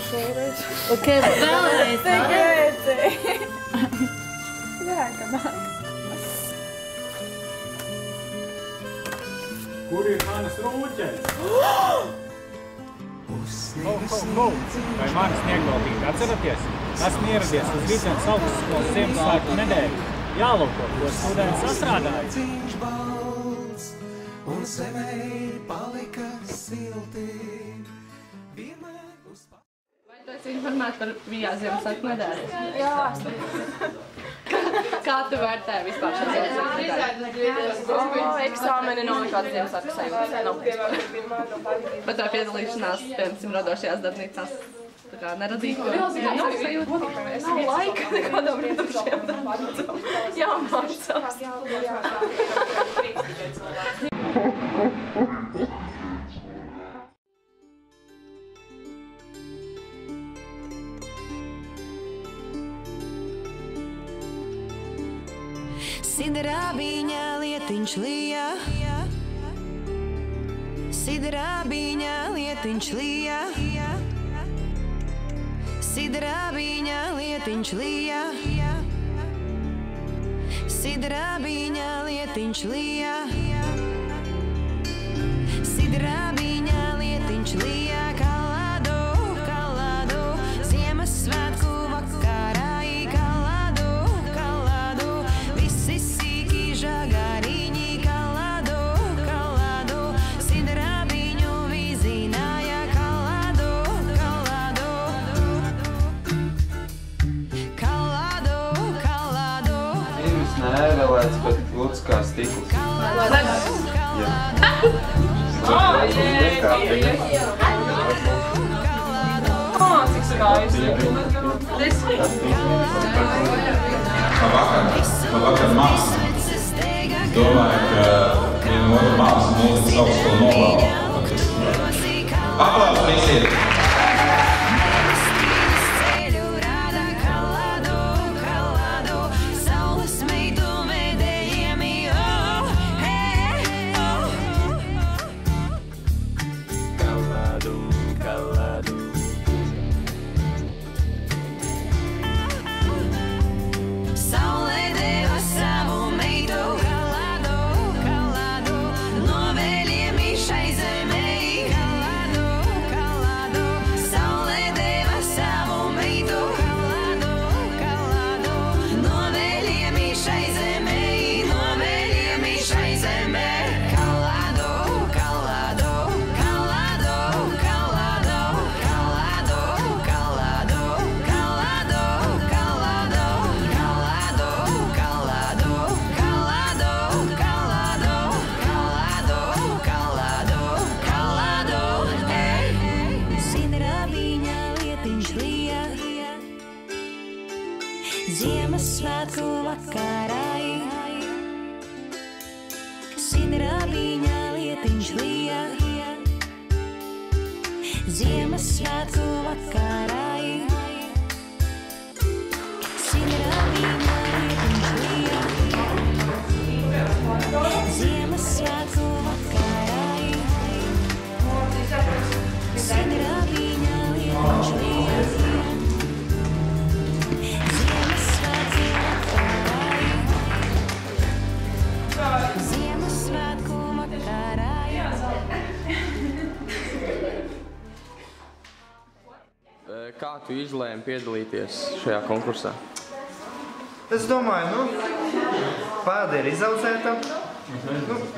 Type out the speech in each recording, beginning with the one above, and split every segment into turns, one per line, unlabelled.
šoreiz.
Ok, vēlreiz.
Tik rēcēji. Nāk.
Kur ir manas rūķenes? Vai manas snieglautīti atceraties? Esmu ieradies uz Rītdienas augstskolas Ziemassvētku nedēļu. Jālūko, ko studenti sastrādāja.
Un zemei palika silti.
Vai tu esi informēta par Vijā Ziemassvētku nedēļu?
Jā.
Kā tu vērtēji vispār šo Ziemassvētku nedēļu?
Eksāmeni nav nekādas Ziemassvētku sajūtas. Nav vispār.
Bet tā piedalīšanās, piemēram, radošajās darbnīcās tā kā neradīja ko Ziemassvētku sajūtu?
Nav laika nekādām radošajām darbnīcām. Jāmācās.
Sidrabiņā lietiņš lija, sidrabiņā lietiņš lija, sidrabiņā lietiņš lija, sidrabiņā lietiņš lija, sidrabiņā lietiņš lija, kalado, kalado, Ziemassvētku vakarā. Žagariņi kalado, kalado, sidrabiņu vizināja kalado, kalado, kalado, kalado.
Pirms nevēlēts, bet lūdzu kā stikls.
Cik skaisti.
Labvakar, mākslas. Domāju, ka viena otra mākslas mūzikas augstskolu nobalva. Aplausus visiem!
Ziemassvētku vakarai, sidrabiņā lietiņš lija, Ziemassvētku vakarai, sidrabiņā lietiņš lija, Ziemassvētku vakarai, sidrabiņā lietiņš lija. Ziemassvētku vakarā.
Kā tu izlēmi piedalīties šajā konkursā?
Es domāju, pēda ir izaudzēta.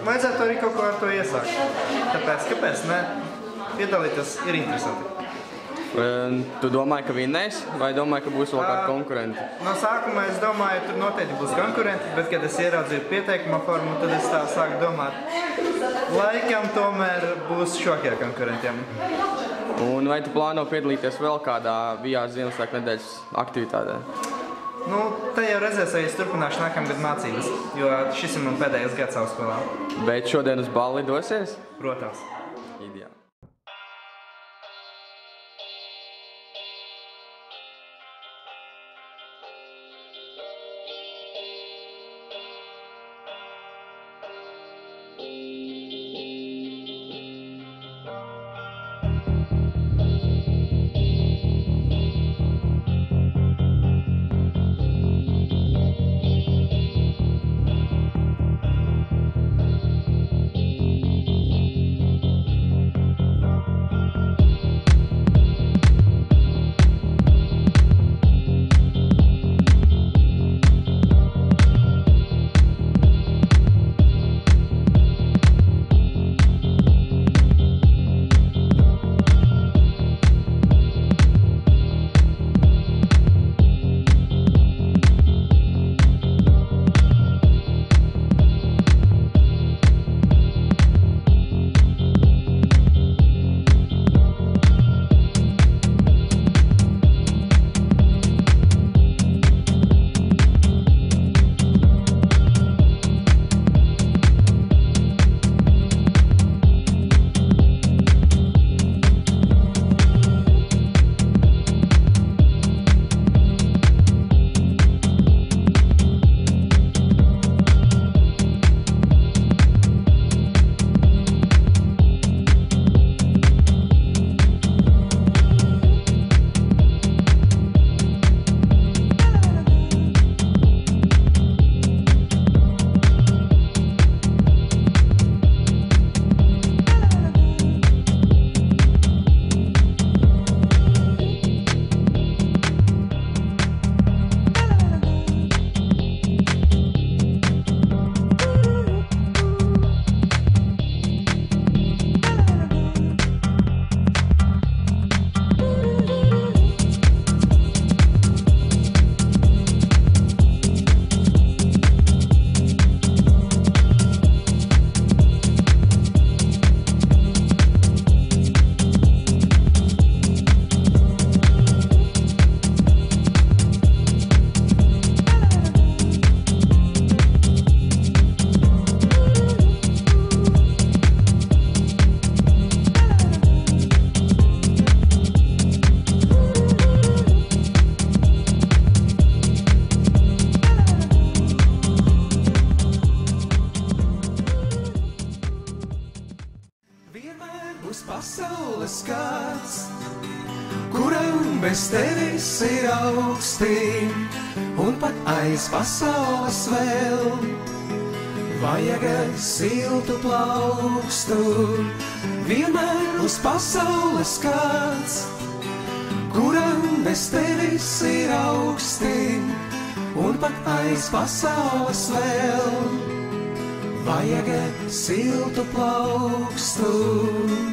Vajadzētu arī kaut ko ar to iesākt. Tāpēc, kāpēc ne? Piedalīties ir interesanti.
Tu domāji, ka vinnēs, vai domāji, ka būs vēl kādi konkurenti?
No sākuma es domāju, tur noteikti būs konkurenti, bet, kad es ieraudzīju pieteikuma formu, tad es tā sāku domāt, laikam tomēr būs šokie konkurentiem.
Un vai tu plāno piedalīties vēl kādā Vijā Ziemassvētku nedēļas aktivitātē?
Te jau redzēs, vai es turpināšu nākamgad mācības, jo šis ir man pēdējais gads augstskolā.
Bet šodien uz balli dosies?
Protams.
Ideāli.
Vienmēr būs pasaules kāds, kuram bez tevis ir augstī, un pat aiz pasaules vēl vajag siltu plaukstu. Vienmēr būs pasaules kāds, kuram bez tevis ir augstī, un pat aiz pasaules vēl vajag siltu plaukstu.